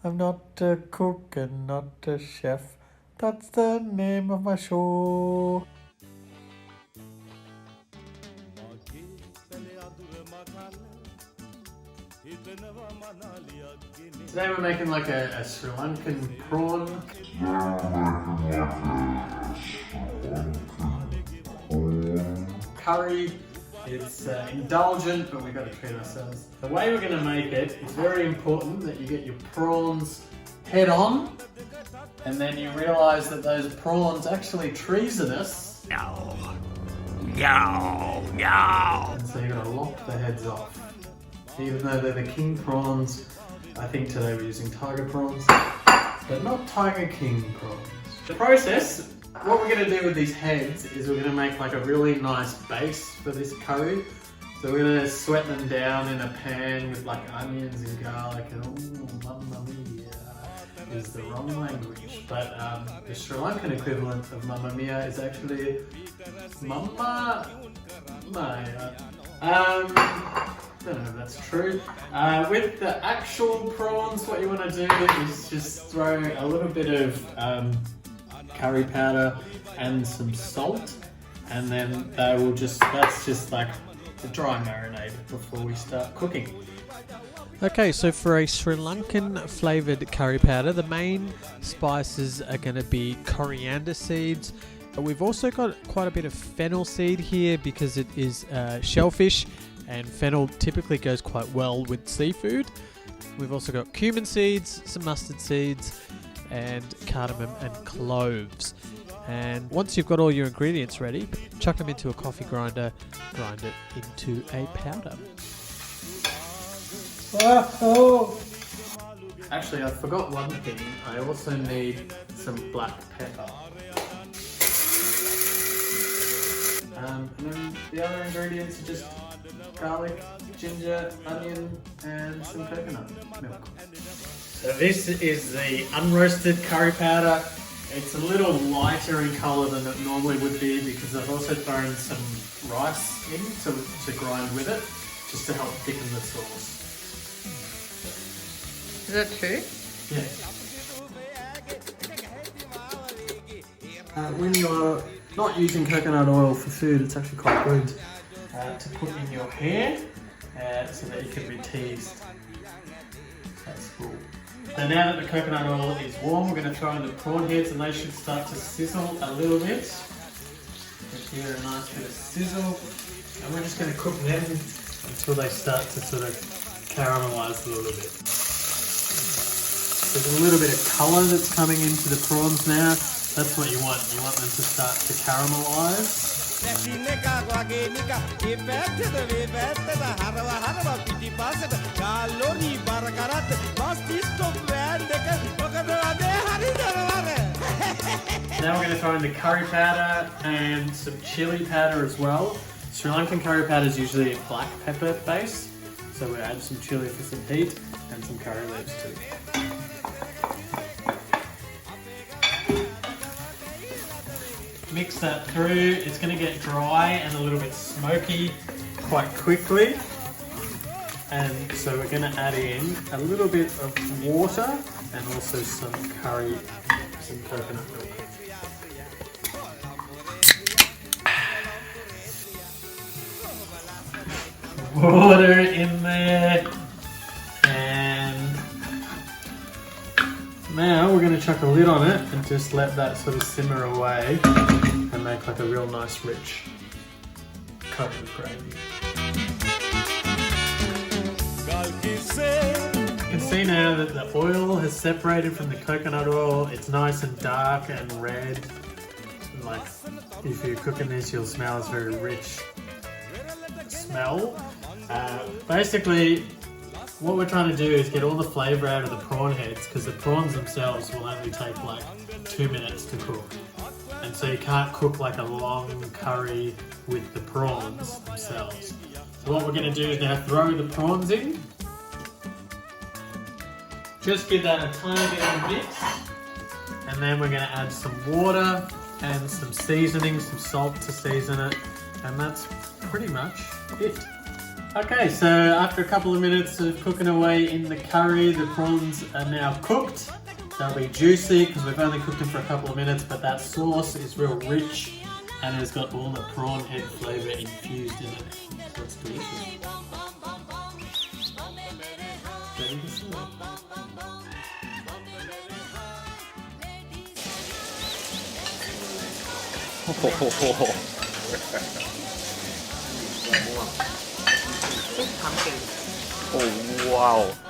I'm not a cook and not a chef. That's the name of my show. Today we're making like a Sri Lankan prawn curry. It's indulgent, but we've got to treat ourselves. The way we're going to make it, it's very important that you get your prawns head on, and then you realise that those prawns actually treasonous. No, no, no. And so you've got to lop the heads off. Even though they're the king prawns, I think today we're using tiger prawns, but not tiger king prawns. The process, what we're going to do with these heads is we're going to make like a really nice base for this curry. So we're going to sweat them down in a pan with like onions and garlic and oh, mamma mia is the wrong language. But the Sri Lankan equivalent of mamma mia is actually mamma mia. I don't know if that's true. With the actual prawns, what you want to do is just throw a little bit of curry powder and some salt, and then they will that's just like the dry marinade before we start cooking. Okay, so for a Sri Lankan flavoured curry powder, the main spices are going to be coriander seeds. We've also got quite a bit of fennel seed here because it is shellfish, and fennel typically goes quite well with seafood. We've also got cumin seeds, some mustard seeds, and cardamom and cloves. And once you've got all your ingredients ready, chuck them into a coffee grinder, grind it into a powder. Actually, I forgot one thing. I also need some black pepper. And then the other ingredients are just garlic, ginger, onion, and some coconut milk. So this is the unroasted curry powder. It's a little lighter in colour than it normally would be because I've also thrown some rice in to grind with it, just to help thicken the sauce. Is that true? Yeah. When you're not using coconut oil for food, it's actually quite good to put in your hair so that you can be teased. That's cool. So now that the coconut oil is warm, we're going to throw in the prawn heads and they should start to sizzle a little bit. Just give it a nice bit of sizzle. And we're just going to cook them until they start to sort of caramelise a little bit. There's a little bit of colour that's coming into the prawns now. That's what you want. You want them to start to caramelise. Now we're going to throw in the curry powder and some chilli powder as well. Sri Lankan curry powder is usually a black pepper base, so we add some chilli for some heat and some curry leaves too. Mix that through. It's going to get dry and a little bit smoky quite quickly, and so we're going to add in a little bit of water and also some curry, some coconut milk. Water in there, and now we're going to chuck a lid on it and just let that sort of simmer away and make like a real nice rich curry gravy. You can see now that the oil has separated from the coconut oil. It's nice and dark and red. Like if you're cooking this, you'll smell it's very rich smell. Basically, what we're trying to do is get all the flavour out of the prawn heads, because the prawns themselves will only take like 2 minutes to cook. And so you can't cook like a long curry with the prawns themselves. So what we're going to do is now throw the prawns in. Just give that a tiny bit of a mix. And then we're going to add some water and some seasoning, some salt to season it. And that's pretty much it. Okay, so after a couple of minutes of cooking away in the curry, the prawns are now cooked. They'll be juicy because we've only cooked them for a couple of minutes, but that sauce is real rich and it's got all the prawn head flavour infused in it. So it's delicious. Ready to serve. Oh wow.